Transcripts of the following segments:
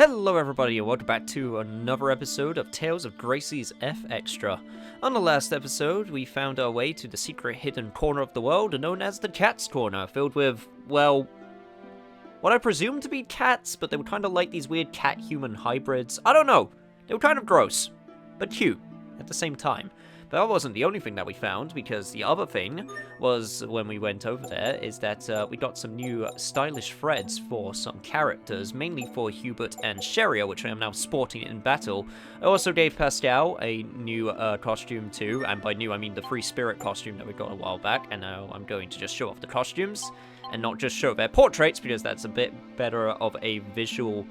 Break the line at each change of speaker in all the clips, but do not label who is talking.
Hello everybody and welcome back to another episode of Tales of Gracie's F Extra. On the last episode, we found our way to the secret hidden corner of the world known as the Cat's Corner, filled with, well, what I presume to be cats, but they were kind of like these weird cat-human hybrids. I don't know. They were kind of gross, but cute at the same time. But that wasn't the only thing that we found, because the other thing was, when we went over there, is that we got some new stylish threads for some characters, mainly for Hubert and Sheria, which I am now sporting in battle. I also gave Pascal a new costume too, and by new I mean the Free Spirit costume that we got a while back, and now I'm going to just show off the costumes, and not just show their portraits, because that's a bit better of a visual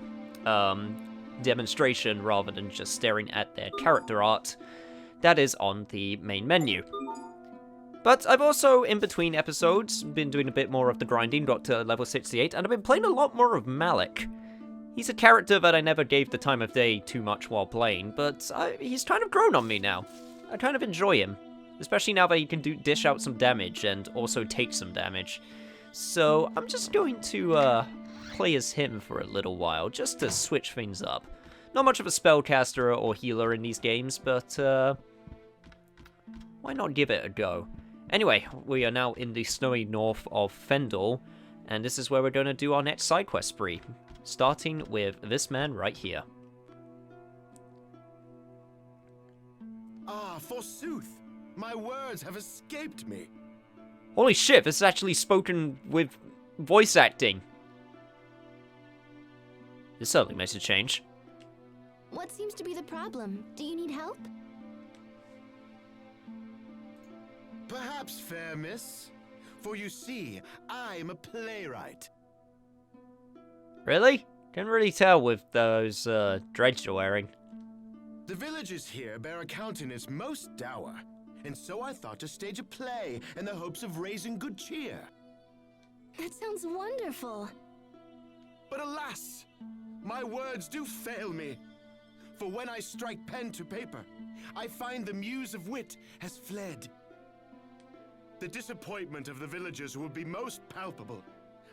demonstration rather than just staring at their character art. That is on the main menu. But I've also, in between episodes, been doing a bit more of the grinding, got to level 68, and I've been playing a lot more of Malik. He's a character that I never gave the time of day too much while playing, but he's kind of grown on me now. I kind of enjoy him, especially now that he can dish out some damage and also take some damage. So I'm just going to play as him for a little while, just to switch things up. Not much of a spellcaster or healer in these games, but why not give it a go? Anyway, we are now in the snowy north of Fendel, and this is where we're going to do our next side quest spree, starting with this man right here.
Ah, forsooth! My words have escaped me.
Holy shit, this is actually spoken with voice acting. This certainly makes a change.
What seems to be the problem? Do you need help?
Perhaps, fair miss. For you see, I'm a playwright.
Really? Can't really tell with those dreads you're wearing.
The villagers here bear a countenance most dour, and so I thought to stage a play in the hopes of raising good cheer.
That sounds wonderful.
But alas, my words do fail me. For when I strike pen to paper, I find the muse of wit has fled. The disappointment of the villagers will be most palpable,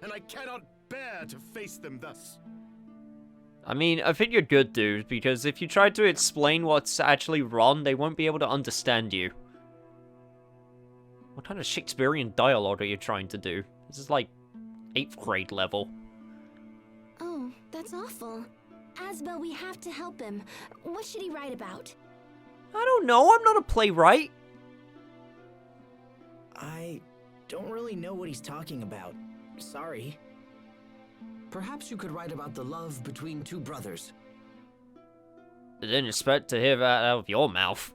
and I cannot bear to face them thus.
I mean, I think you're good, dude, because if you try to explain what's actually wrong, they won't be able to understand you. What kind of Shakespearean dialogue are you trying to do? This is like 8th grade level.
Oh, that's awful. Asbel, we have to help him. What should he write about?
I don't know, I'm not a playwright.
I don't really know what he's talking about. Sorry. Perhaps you could write about the love between two brothers.
I didn't expect to hear that out of your mouth.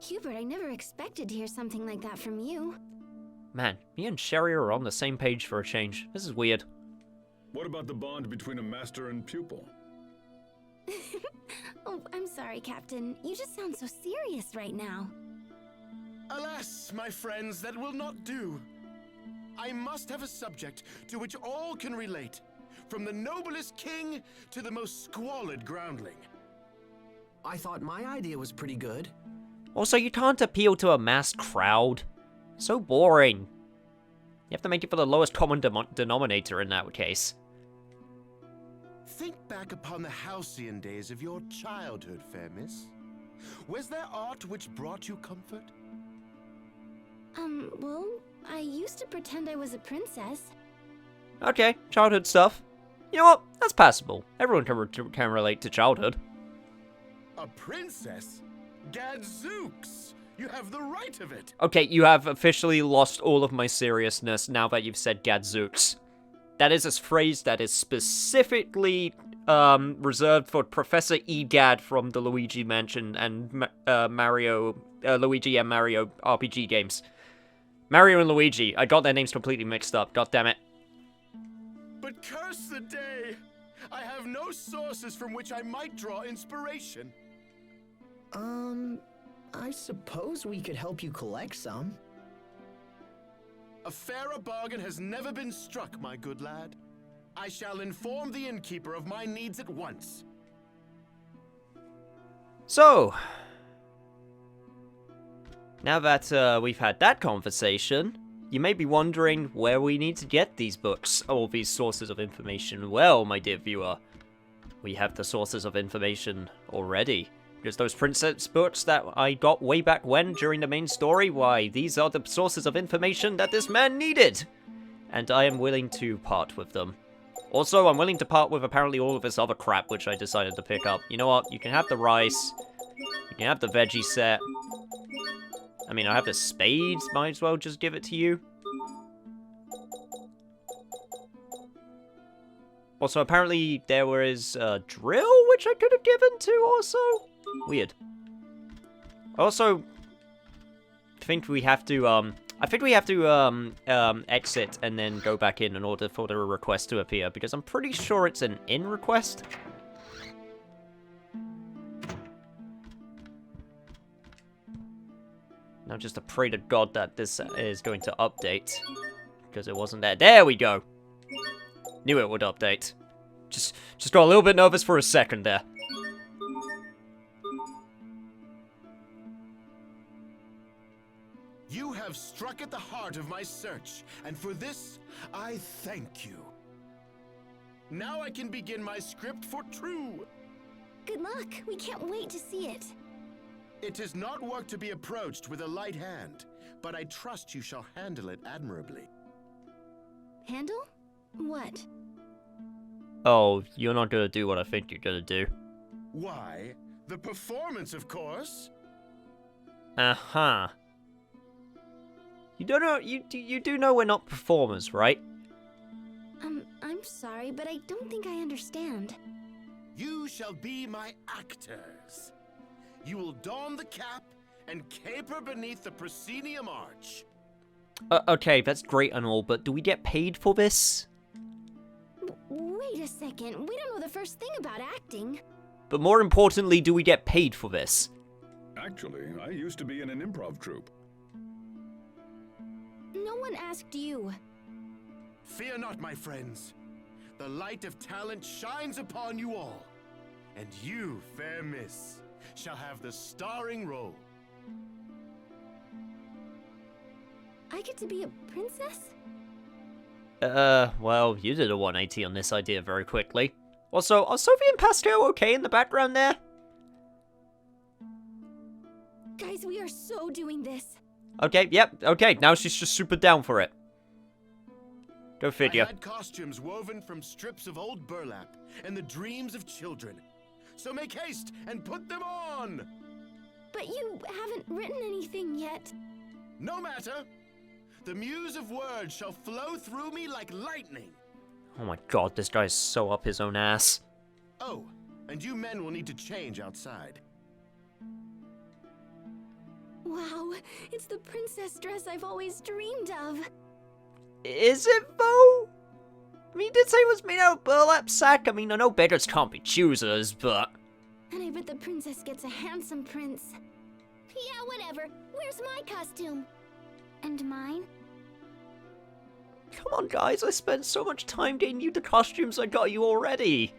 Hubert, I never expected to hear something like that from you.
Man, me and Sherry are on the same page for a change. This is weird.
What about the bond between a master and pupil?
Oh, I'm sorry, Captain. You just sound so serious right now.
Alas, my friends, that will not do. I must have a subject to which all can relate, from the noblest king to the most squalid groundling.
I thought my idea was pretty good.
Also, you can't appeal to a mass crowd. So boring. You have to make it for the lowest common denominator in that case.
Think back upon the halcyon days of your childhood, fair miss. Was there art which brought you comfort?
Well, I used to pretend I was a princess.
Okay, childhood stuff. You know what? That's passable. Everyone can relate to childhood.
A princess? Gadzooks! You have the right of it!
Okay, you have officially lost all of my seriousness now that you've said Gadzooks. That is a phrase that is specifically reserved for Professor Egad from the Luigi Mansion and Luigi and Mario RPG games. Mario and Luigi. I got their names completely mixed up. God damn it.
But curse the day! I have no sources from which I might draw inspiration.
I suppose we could help you collect some.
A fairer bargain has never been struck, my good lad. I shall inform the innkeeper of my needs at once.
So, now that we've had that conversation, you may be wondering where we need to get these books, or these sources of information. Well, my dear viewer, we have the sources of information already. Because those princess books that I got way back when during the main story, why, these are the sources of information that this man needed! And I am willing to part with them. Also, I'm willing to part with apparently all of this other crap which I decided to pick up. You know what? You can have the rice. You can have the veggie set. I mean, I have the spades. Might as well just give it to you. Also, apparently there was a drill which I could have given to also. Weird. I also think we have to, exit and then go back in order for the request to appear, because I'm pretty sure it's an in request. Now just to pray to God that this is going to update, because it wasn't there. There we go! Knew it would update. Just got a little bit nervous for a second there.
You have struck at the heart of my search, and for this, I thank you. Now I can begin my script for true.
Good luck. We can't wait to see it.
It is not work to be approached with a light hand, but I trust you shall handle it admirably.
Handle? What?
Oh, you're not gonna do what I think you're gonna do.
Why? The performance, of course.
Uh-huh. You don't know, you do know we're not performers, right?
I'm sorry, but I don't think I understand.
You shall be my actors. You will don the cap and caper beneath the proscenium arch.
Okay, that's great and all, but do we get paid for this?
Wait a second, we don't know the first thing about acting.
But more importantly, do we get paid for this?
Actually, I used to be in an improv troupe.
No one asked you.
Fear not, my friends. The light of talent shines upon you all. And you, fair miss, shall have the starring role.
I get to be a princess?
Well, you did a 180 on this idea very quickly. Also, are Sophie and Pascal okay in the background there?
Guys, we are so doing this.
Okay, yep, okay, now she's just super down for it. Go figure.
I had costumes woven from strips of old burlap and the dreams of children. So make haste and put them on!
But you haven't written anything yet.
No matter. The muse of words shall flow through me like lightning.
Oh my god, this guy's so up his own ass.
Oh, and you men will need to change outside.
Wow, it's the princess dress I've always dreamed of.
Is it, though? I mean, you did say it was made out of burlap sack. I mean, I know beggars can't be choosers, but...
And I bet the princess gets a handsome prince. Yeah, whatever. Where's my costume? And mine?
Come on, guys, I spent so much time getting you the costumes I got you already.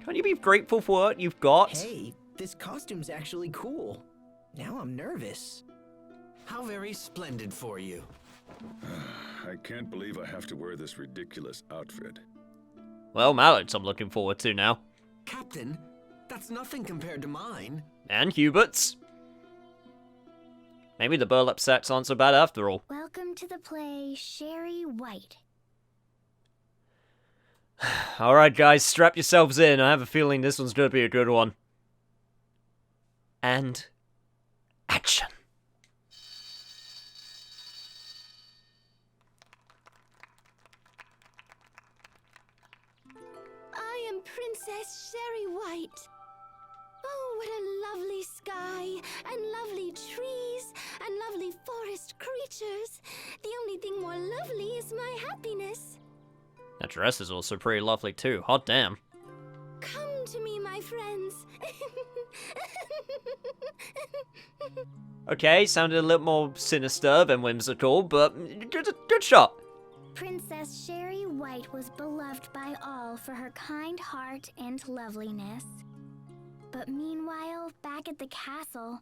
Can't you be grateful for what you've got?
Hey, this costume's actually cool. Now I'm nervous. How very splendid for you.
I can't believe I have to wear this ridiculous outfit.
Well, mallets I'm looking forward to now.
Captain, that's nothing compared to mine.
And Hubert's. Maybe the burlap sacks aren't so bad after all.
Welcome to the play, Sherry White.
Alright guys, strap yourselves in. I have a feeling this one's gonna be a good one. And... action.
I am Princess Sherry White. Oh, what a lovely sky, and lovely trees, and lovely forest creatures. The only thing more lovely is my happiness.
That dress is also pretty lovely too, hot damn.
Come to me, my friends.
Okay, sounded a little more sinister than whimsical, but good shot.
Princess Sherry White was beloved by all for her kind heart and loveliness. But meanwhile, back at the castle...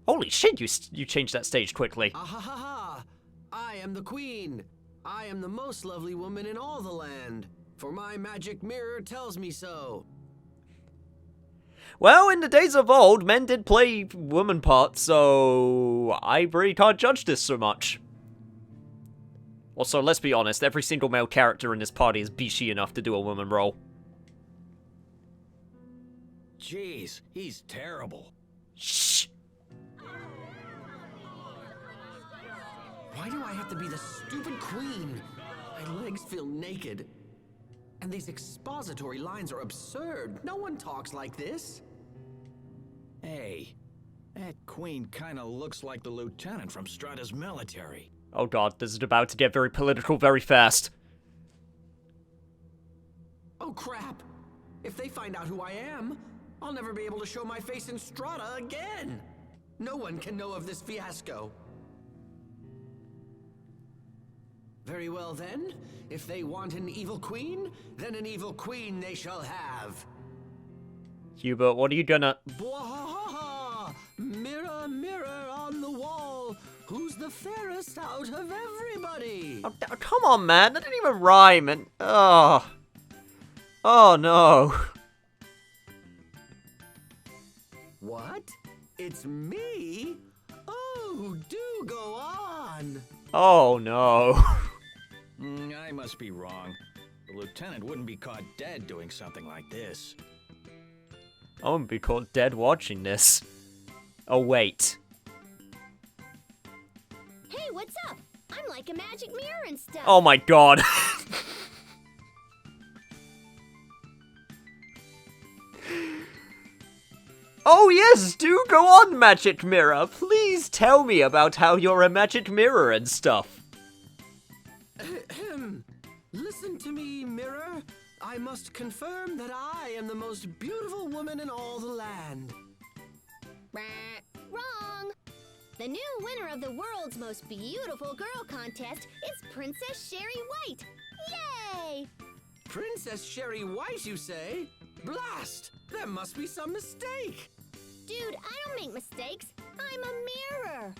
Holy shit, you changed that stage quickly.
Ah ha ha ha! I am the queen. I am the most lovely woman in all the land, for my magic mirror tells me so.
Well, in the days of old, men did play woman parts, so I really can't judge this so much. Also, let's be honest, every single male character in this party is beachy enough to do a woman role.
Jeez, he's terrible.
Shh!
Why do I have to be the stupid queen? My legs feel naked. And these expository lines are absurd. No one talks like this.
Hey, that queen kinda looks like the lieutenant from Strata's military.
Oh god, this is about to get very political very fast.
Oh crap! If they find out who I am, I'll never be able to show my face in Strata again. No one can know of this fiasco. Very well then, if they want an evil queen, then an evil queen they shall have.
Hubert, what are you gonna...
Bwahaha! Mirror, mirror on the wall, who's the fairest out of everybody?
Oh, come on, man, that didn't even rhyme, and... Oh no.
What? It's me? Oh, do go on.
Oh no.
I must be wrong. The lieutenant wouldn't be caught dead doing something like this.
I wouldn't be caught dead watching this. Oh, wait.
Hey, what's up? I'm like a magic mirror and stuff.
Oh my god. Oh yes, do go on, Magic Mirror. Please tell me about how you're a magic mirror and stuff.
Listen to me, mirror. I must confirm that I am the most beautiful woman in all the land.
Wrong. The new winner of the world's most beautiful girl contest is Princess Sherry White. Yay!
Princess Sherry White, you say? Blast! There must be some mistake.
Dude, I don't make mistakes. I'm a mirror.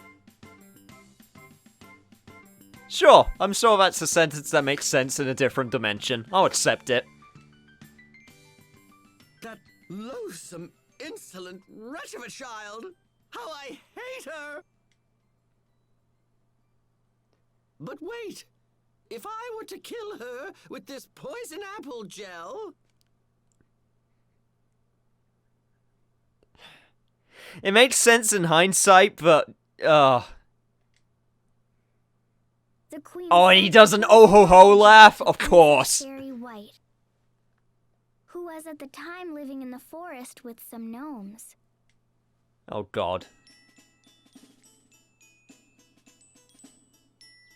Sure, I'm sure that's a sentence that makes sense in a different dimension. I'll accept it.
That loathsome, insolent wretch of a child! How I hate her! But wait! If I were to kill her with this poison apple gel...
It makes sense in hindsight, but...
The queen.
Oh, and he does an oh-ho-ho laugh? Of course.
Sherry White, who was at the time living in the forest with some gnomes.
Oh god.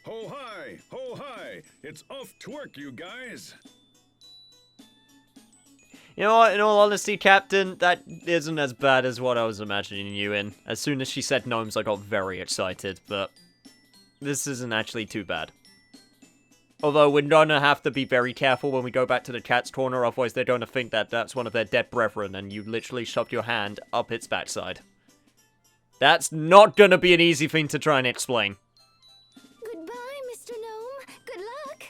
Ho hi! Ho hi! It's off to work, you guys!
You know what, in all honesty, Captain, that isn't as bad as what I was imagining you in. As soon as she said gnomes, I got very excited, but this isn't actually too bad. Although we're gonna have to be very careful when we go back to the cat's corner, otherwise they're gonna think that that's one of their dead brethren and you literally shoved your hand up its backside. That's not gonna be an easy thing to try and explain.
Goodbye, Mr. Gnome. Good luck.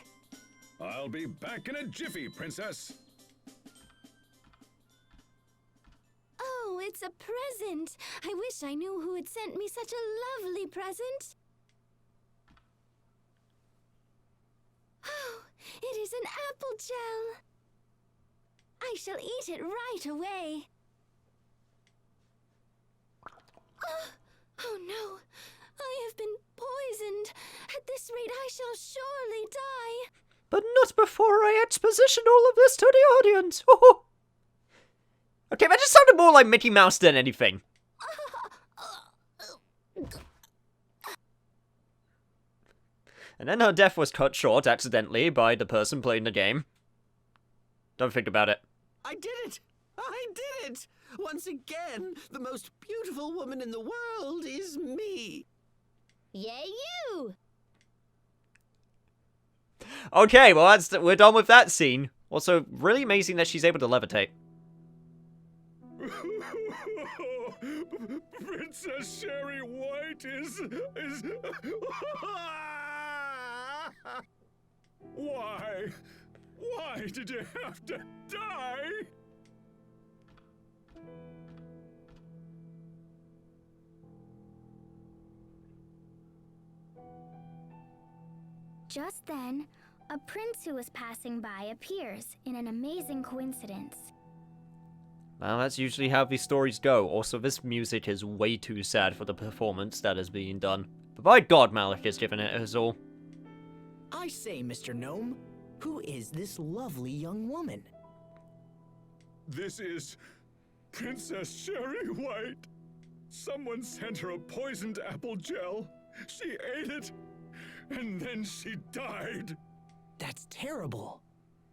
I'll be back in a jiffy, Princess!
Oh, it's a present. I wish I knew who had sent me such a lovely present. Oh, it is an apple gel. I shall eat it right away. Oh no, I have been poisoned. At this rate, I shall surely die.
But not before I exposition all of this to the audience. Oh. Okay, that just sounded more like Mickey Mouse than anything. And then her death was cut short accidentally by the person playing the game. Don't think about it.
I did it! I did it! Once again, the most beautiful woman in the world is me.
Yay, you!
Okay, well we're done with that scene. Also, really amazing that she's able to levitate.
Princess Sherry White is... Why? Why did you have to die?
Just then, a prince who was passing by appears in an amazing coincidence.
Well, that's usually how these stories go. Also, this music is way too sad for the performance that is being done. But by God, Malik has given it his all.
I say, Mr. Gnome, who is this lovely young woman?
This is Princess Sherry White. Someone sent her a poisoned apple gel. She ate it, and then she died.
That's terrible.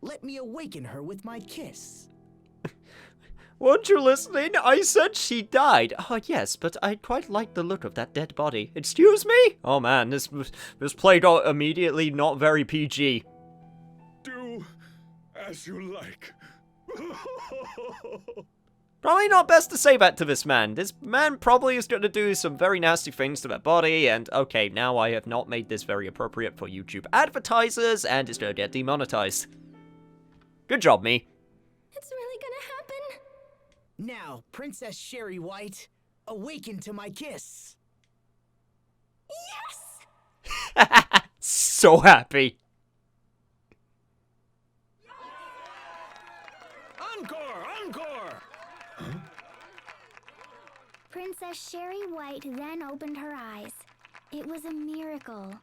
Let me awaken her with my kiss.
Weren't you listening? I said she died. Oh, yes, but I quite like the look of that dead body. Excuse me? Oh, man, this played out immediately not very PG.
Do as you like.
Probably not best to say that to this man. This man probably is going to do some very nasty things to that body, and okay, now I have not made this very appropriate for YouTube advertisers, and it's going to get demonetized. Good job, me.
It's really gonna happen?
Now, Princess Sherry White, awaken to my kiss.
Yes!
So happy.
Encore! Encore!
Princess Sherry White then opened her eyes. It was a miracle.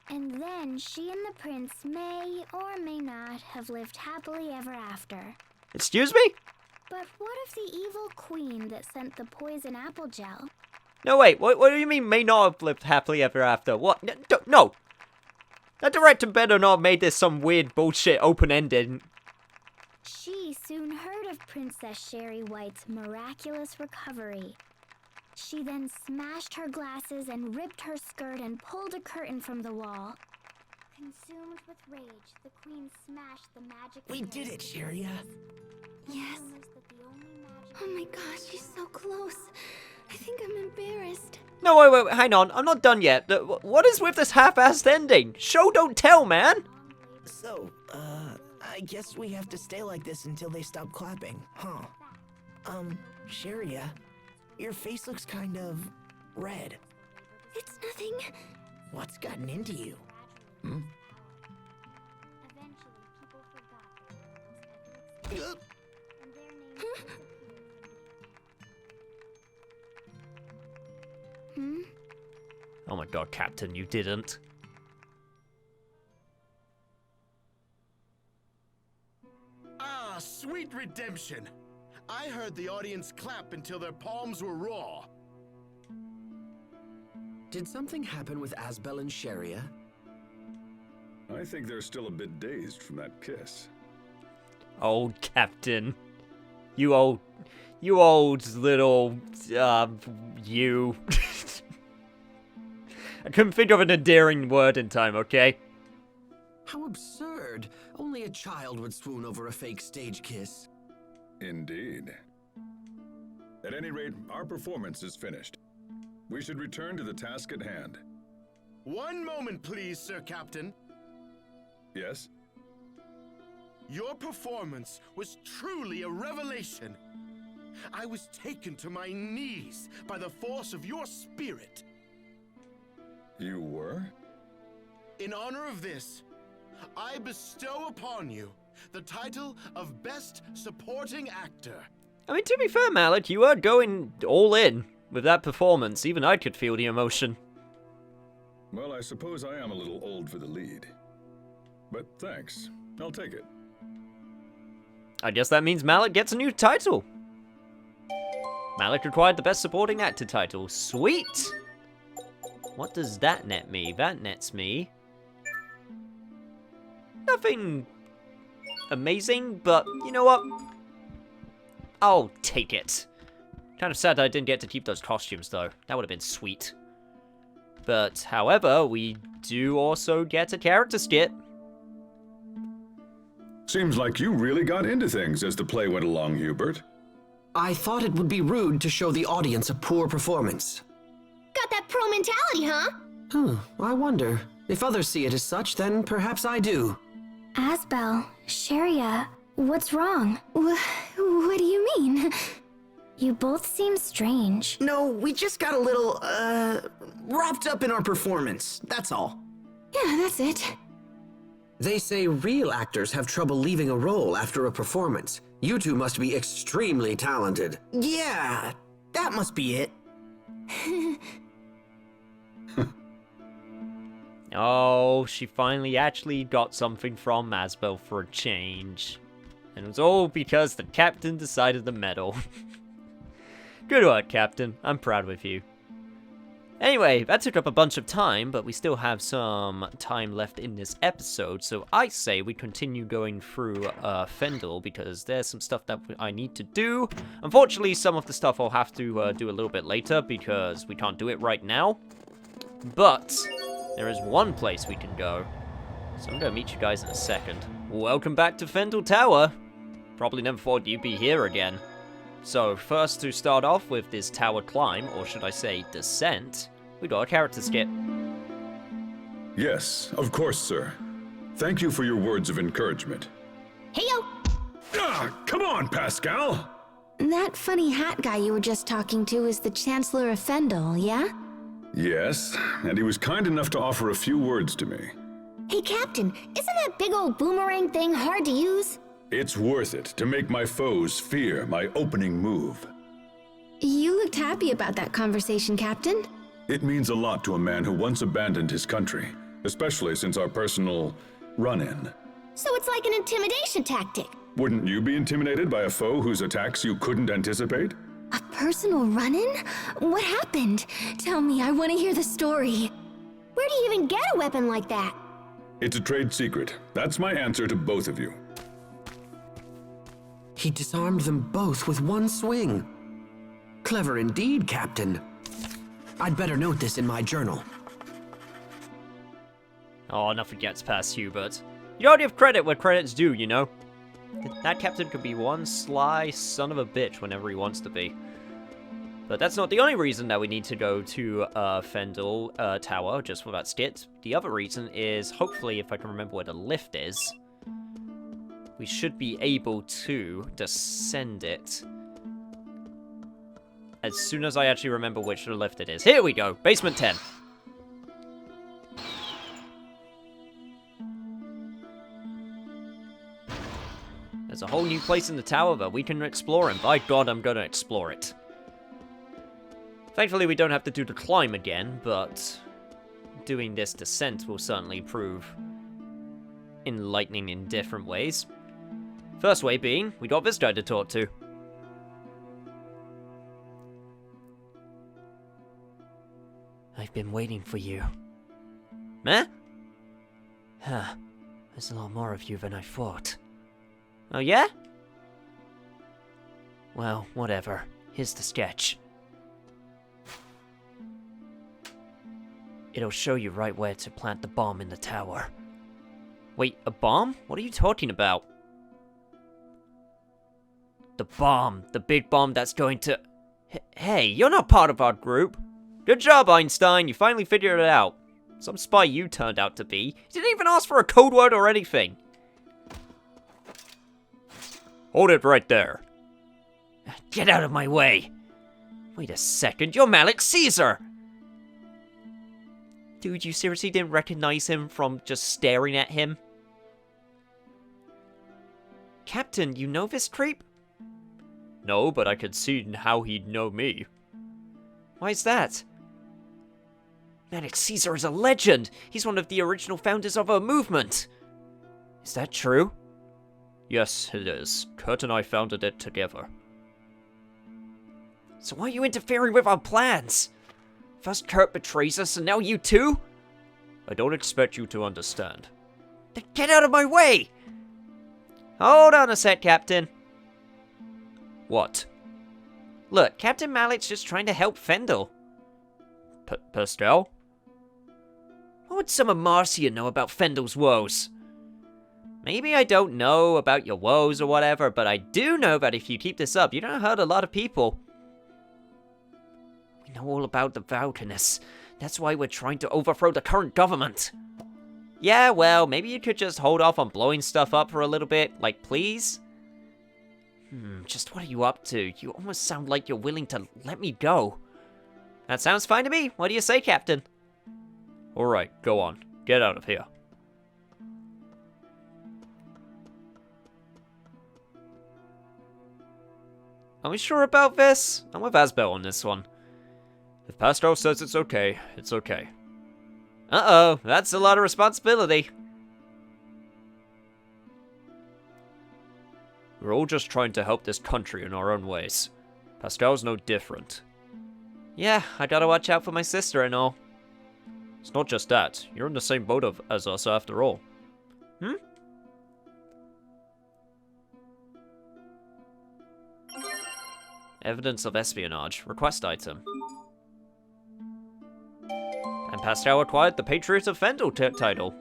And then she and the prince may or may not have lived happily ever after.
Excuse me?
But what of the evil queen that sent the poison apple gel?
No, wait, what do you mean may not have lived happily ever after? What? No. That director better not have made this some weird bullshit open-ended.
She soon heard of Princess Sherry White's miraculous recovery. She then smashed her glasses and ripped her skirt and pulled a curtain from the wall. Consumed with rage, the queen smashed the magic...
We did it, Sheria.
Yes. Oh my gosh, she's so close. I think I'm embarrassed.
No, wait, hang on. I'm not done yet. What is with this half-assed ending? Show, don't tell, man.
So, I guess we have to stay like this until they stop clapping, huh? Sheria, your face looks kind of red.
It's nothing.
What's gotten into you?
Oh my God, Captain, you didn't.
Ah, sweet redemption. I heard the audience clap until their palms were raw.
Did something happen with Asbel and Sheria?
I think they're still a bit dazed from that kiss.
Old Captain. You old little, you. I couldn't think of an endearing word in time, okay?
How absurd. Only a child would swoon over a fake stage kiss.
Indeed. At any rate, our performance is finished. We should return to the task at hand.
One moment, please, Sir Captain.
Yes?
Your performance was truly a revelation. I was taken to my knees by the force of your spirit.
You were?
In honor of this, I bestow upon you the title of Best Supporting Actor.
I mean, to be fair, Malik, you were going all in with that performance. Even I could feel the emotion.
Well, I suppose I am a little old for the lead. But thanks. I'll take it.
I guess that means Malik gets a new title. Malik required the Best Supporting Actor title. Sweet! What does that net me? That nets me nothing amazing, but you know what? I'll take it. Kind of sad that I didn't get to keep those costumes, though. That would have been sweet. But, however, we do also get a character skit.
Seems like you really got into things as the play went along, Hubert.
I thought it would be rude to show the audience a poor performance.
Got that pro mentality, huh?
I wonder. If others see it as such, then perhaps I do.
Asbel, Sharia, what's wrong? What do you mean? You both seem strange.
No, we just got a little, wrapped up in our performance. That's all.
Yeah, that's it.
They say real actors have trouble leaving a role after a performance. You two must be extremely talented. Yeah, that must be it.
Oh, she finally actually got something from Asbel for a change. And it was all because the captain decided to meddle. Good work, Captain. I'm proud of you. Anyway, that took up a bunch of time, but we still have some time left in this episode, so I say we continue going through Fendel, because there's some stuff that I need to do. Unfortunately, some of the stuff I'll have to do a little bit later, because we can't do it right now. But there is one place we can go, so I'm going to meet you guys in a second. Welcome back to Fendel Tower. Probably never thought you'd be here again. So, first to start off with this tower climb, or should I say descent, we got a character skit.
Yes, of course, sir. Thank you for your words of encouragement.
Heyo!
Come on, Pascal!
That funny hat guy you were just talking to is the Chancellor of Fendel, yeah?
Yes, and he was kind enough to offer a few words to me.
Hey, Captain, isn't that big old boomerang thing hard to use?
It's worth it to make my foes fear my opening move.
You looked happy about that conversation, Captain.
It means a lot to a man who once abandoned his country, especially since our personal run-in.
So it's like an intimidation tactic.
Wouldn't you be intimidated by a foe whose attacks you couldn't anticipate?
A personal run-in? What happened? Tell me, I want to hear the story. Where do you even get a weapon like that?
It's a trade secret. That's my answer to both of you.
He disarmed them both with one swing. Clever indeed, Captain. I'd better note this in my journal.
Oh, nothing gets past Hubert. You don't give credit where credit's due, you know? That captain could be one sly son of a bitch whenever he wants to be. But that's not the only reason that we need to go to Fendel Tower, just for that skit. The other reason is, hopefully, if I can remember where the lift is, we should be able to descend it as soon as I actually remember which lift it is. Here we go, basement 10. There's a whole new place in the tower that we can explore, and by God, I'm gonna explore it. Thankfully, we don't have to do the climb again, but doing this descent will certainly prove enlightening in different ways. First way being, we got this guy to talk to. I've been waiting for you. Meh? Huh. There's a lot more of you than I thought. Oh yeah? Well, whatever. Here's the sketch. It'll show you right where to plant the bomb in the tower. Wait, a bomb? What are you talking about? The bomb. The big bomb that's going to... Hey, you're not part of our group. Good job, Einstein. You finally figured it out. Some spy you turned out to be. You didn't even ask for a code word or anything. Hold it right there. Get out of my way. Wait a second. You're Malik Caesar. Dude, you seriously didn't recognize him from just staring at him? Captain, you know this creep? No, but I could see how he'd know me. Why is that? Malik Caesar is a legend! He's one of the original founders of our movement! Is that true? Yes, it is. Kurt and I founded it together. So why are you interfering with our plans? First Kurt betrays us, and now you too? I don't expect you to understand. Then get out of my way! Hold on a sec, Captain. What? Look, Captain Malik's just trying to help Fendel. Pascal? What would some of Marcia know about Fendel's woes? Maybe I don't know about your woes or whatever, but I do know that if you keep this up, you're gonna hurt a lot of people. We know all about the Valkanus. That's why we're trying to overthrow the current government. Yeah, well, maybe you could just hold off on blowing stuff up for a little bit, like, please? Just what are you up to? You almost sound like you're willing to let me go. That sounds fine to me. What do you say, Captain? Alright, go on. Get out of here. Are we sure about this? I'm with Asbel on this one. If Pascal says it's okay, it's okay. Uh-oh, that's a lot of responsibility. We're all just trying to help this country in our own ways. Pascal's no different. Yeah, I gotta watch out for my sister and all. It's not just that. You're in the same boat as us after all. Evidence of espionage. Request item. And Pascal acquired the Patriot of Fendel title.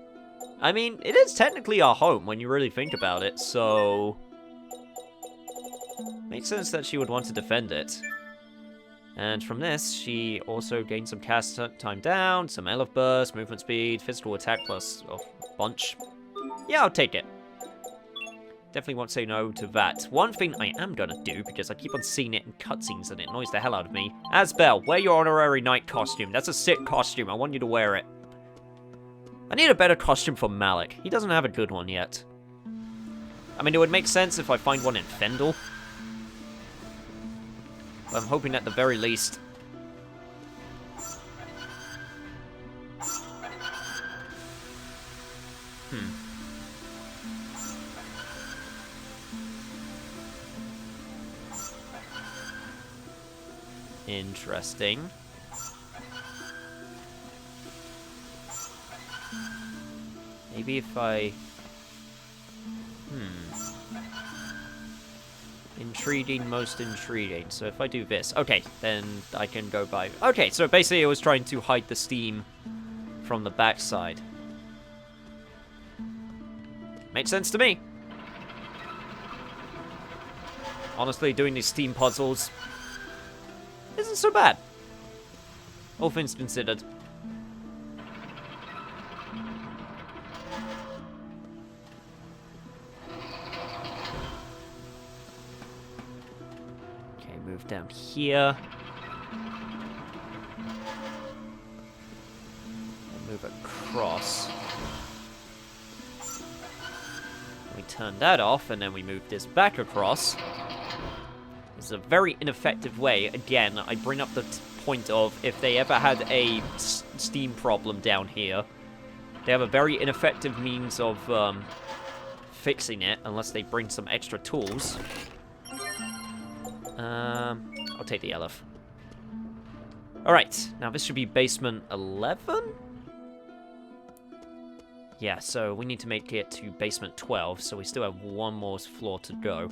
I mean, it is technically our home when you really think about it, so... Makes sense that she would want to defend it. And from this, she also gained some cast time down, some Elf burst, movement speed, physical attack plus a bunch. Yeah, I'll take it. Definitely won't say no to that. One thing I am gonna do, because I keep on seeing it in cutscenes and it annoys the hell out of me. Asbel, wear your honorary knight costume. That's a sick costume. I want you to wear it. I need a better costume for Malik. He doesn't have a good one yet. I mean, it would make sense if I find one in Fendel. But I'm hoping at the very least... Interesting. Maybe if I... Intriguing, most intriguing. So if I do this... Okay, then I can go by... Okay, so basically I was trying to hide the steam from the backside. Makes sense to me. Honestly, doing these steam puzzles isn't so bad. All things considered. Okay, move down here. And move across. We turn that off, and then we move this back across. It's a very ineffective way. Again, I bring up the point of if they ever had a steam problem down here, they have a very ineffective means of fixing it, unless they bring some extra tools. I'll take the Elf. Alright, now this should be basement 11? Yeah, so we need to make it to basement 12, so we still have one more floor to go.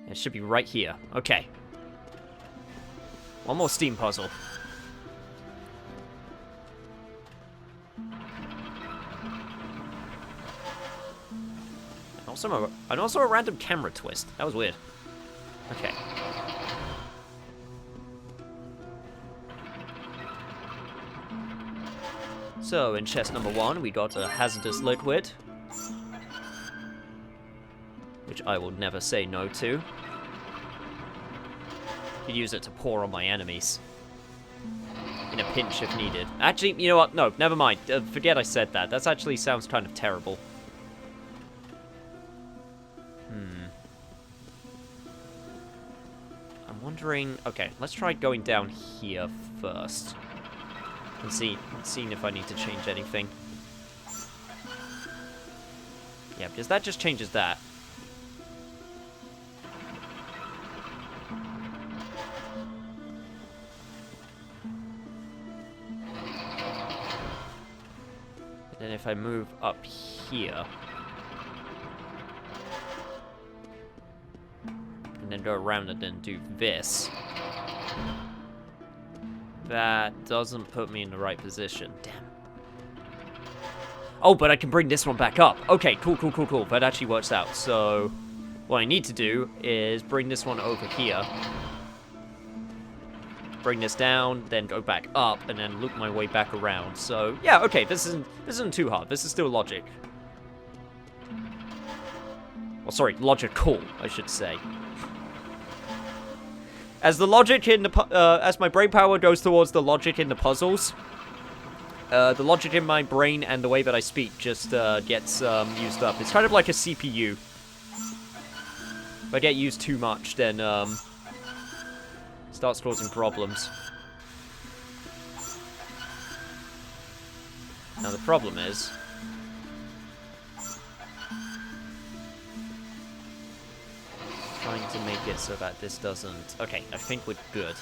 It should be right here. Okay. One more steam puzzle. And also a random camera twist. That was weird. Okay. So, in chest number 1, we got a hazardous liquid. Which I will never say no to. Could use it to pour on my enemies. In a pinch if needed. Actually, you know what? No, never mind. Forget I said that. That actually sounds kind of terrible. I'm wondering... Okay, let's try going down here first. And seeing if I need to change anything. Yeah, because that just changes that. And then if I move up here... and then go around and then do this... that doesn't put me in the right position. Damn. Oh, but I can bring this one back up. Okay, cool. That actually works out. So, what I need to do is bring this one over here. Bring this down, then go back up, and then loop my way back around. So, yeah, okay, this isn't too hard. This is still logic. Well, sorry, logical, I should say. As the logic in the as my brain power goes towards the logic in the puzzles, the logic in my brain and the way that I speak just gets used up. It's kind of like a CPU. If I get used too much, then starts causing problems. Now the problem is, trying to make it so that this doesn't... Okay, I think we're good.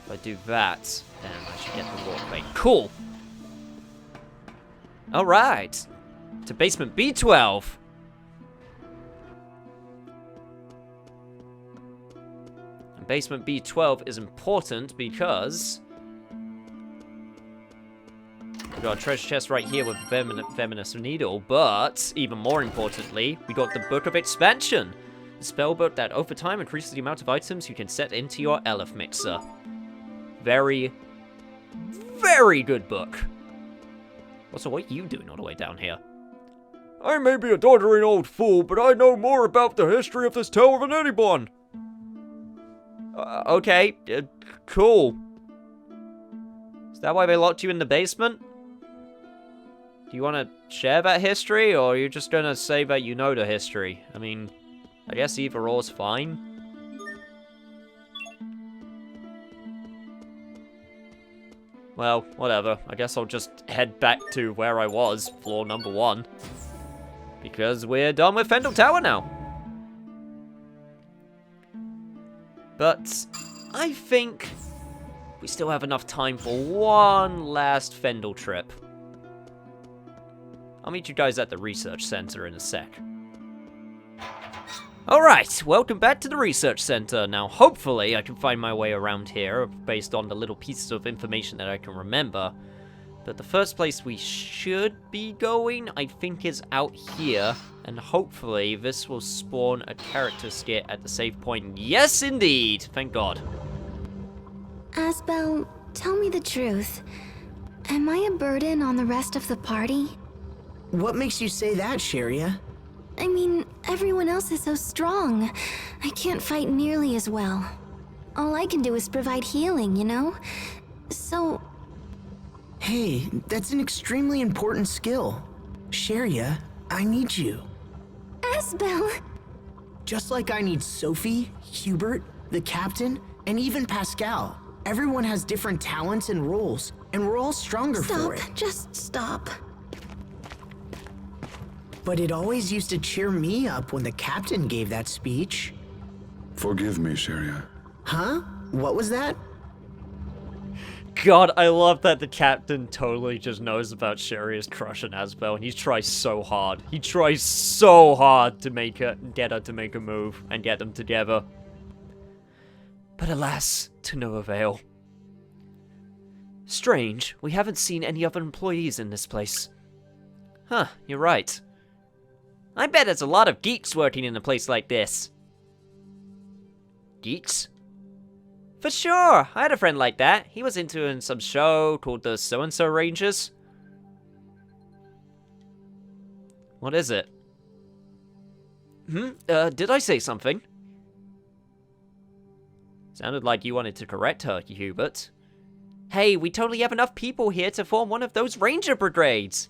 If I do that, then I should get the walkway. Cool! Alright! To basement B12! And basement B12 is important because... we got a treasure chest right here with Venomous Needle, but even more importantly, we got the Book of Expansion. The spellbook that over time increases the amount of items you can set into your Elf Mixer. Very, very good book. Also, what are you doing all the way down here? I may be a doddering old fool, but I know more about the history of this tower than anyone. Okay, cool. Is that why they locked you in the basement? Do you want to share that history, or are you just going to say that you know the history? I mean, I guess either or is fine. Well, whatever. I guess I'll just head back to where I was, floor number 1. Because we're done with Fendel Tower now. But I think we still have enough time for one last Fendel trip. I'll meet you guys at the research center in a sec. Alright, welcome back to the research center. Now, hopefully, I can find my way around here based on the little pieces of information that I can remember. But the first place we should be going, I think, is out here. And hopefully, this will spawn a character skit at the save point. Yes, indeed! Thank God.
Asbel, tell me the truth. Am I a burden on the rest of the party?
What makes you say that, Sharia?
I mean, everyone else is so strong. I can't fight nearly as well. All I can do is provide healing, you know? So...
Hey, that's an extremely important skill. Sharia, I need you.
Asbel!
Just like I need Sophie, Hubert, the captain, and even Pascal. Everyone has different talents and roles, and we're all stronger for it.
Stop, just stop.
But it always used to cheer me up when the captain gave that speech.
Forgive me, Sharia.
Huh? What was that?
God, I love that the captain totally just knows about Sharia's crush on Asbel, and he tries so hard. He tries so hard to get her to make a move and get them together. But alas, to no avail. Strange, we haven't seen any other employees in this place. Huh, you're right. I bet there's a lot of geeks working in a place like this. Geeks? For sure, I had a friend like that. He was into some show called the So-and-So Rangers. What is it? Did I say something? Sounded like you wanted to correct her, Hubert. Hey, we totally have enough people here to form one of those ranger brigades.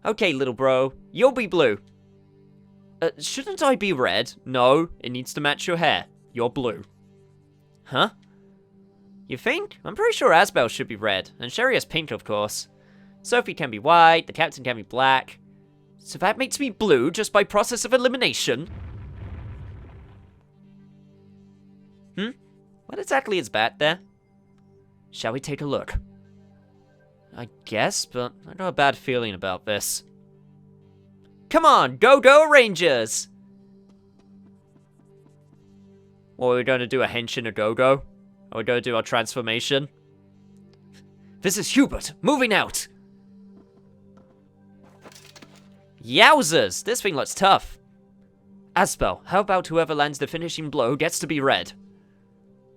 Okay, little bro, you'll be blue. Shouldn't I be red? No, it needs to match your hair. You're blue. Huh? You think? I'm pretty sure Asbel should be red, and Sharia's pink, of course. Sophie can be white, the captain can be black. So that makes me blue just by process of elimination? What exactly is that there? Shall we take a look? I guess, but I got a bad feeling about this. Come on, go Rangers! What, are we going to do a henshin a go-go? Are we going to do our transformation? This is Hubert, moving out! Yowzers! This thing looks tough. Aspel, how about whoever lands the finishing blow gets to be red?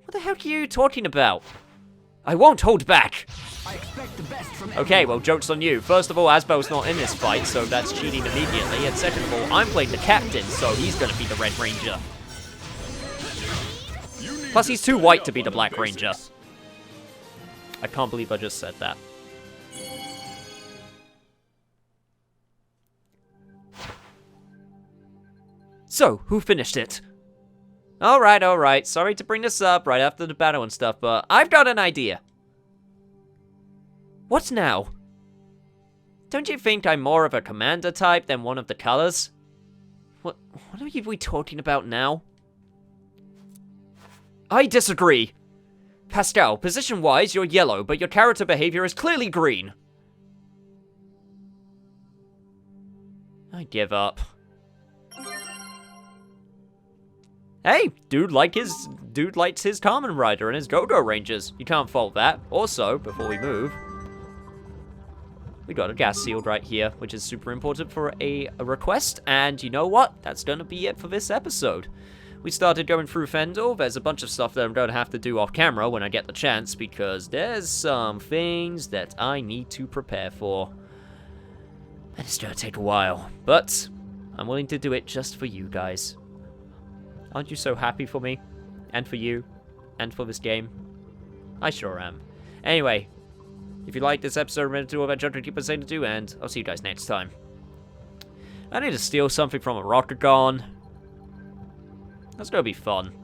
What the heck are you talking about? I won't hold back!
I expect the best from
Okay, well, joke's on you. First of all, Aspel's not in this fight, so that's cheating immediately. And second of all, I'm playing the captain, so he's gonna be the Red Ranger. Plus, he's too white to be the Black Ranger. I can't believe I just said that. So, who finished it? Alright. Sorry to bring this up right after the battle and stuff, but I've got an idea. What now? Don't you think I'm more of a commander type than one of the colors? What are we talking about now? I disagree. Pascal, position-wise, you're yellow, but your character behavior is clearly green. I give up. Hey, dude likes his Kamen Rider and his Go-Go Rangers. You can't fault that. Also, before we move, we got a gas shield right here, which is super important for a request. And you know what? That's gonna be it for this episode. We started going through Fendel. There's a bunch of stuff that I'm going to have to do off camera when I get the chance, because there's some things that I need to prepare for. And it's going to take a while, but I'm willing to do it just for you guys. Aren't you so happy for me? And for you? And for this game? I sure am. Anyway, if you like this episode, remember to do what I keep on saying to do, and I'll see you guys next time. I need to steal something from a Rokugan. That's gonna be fun.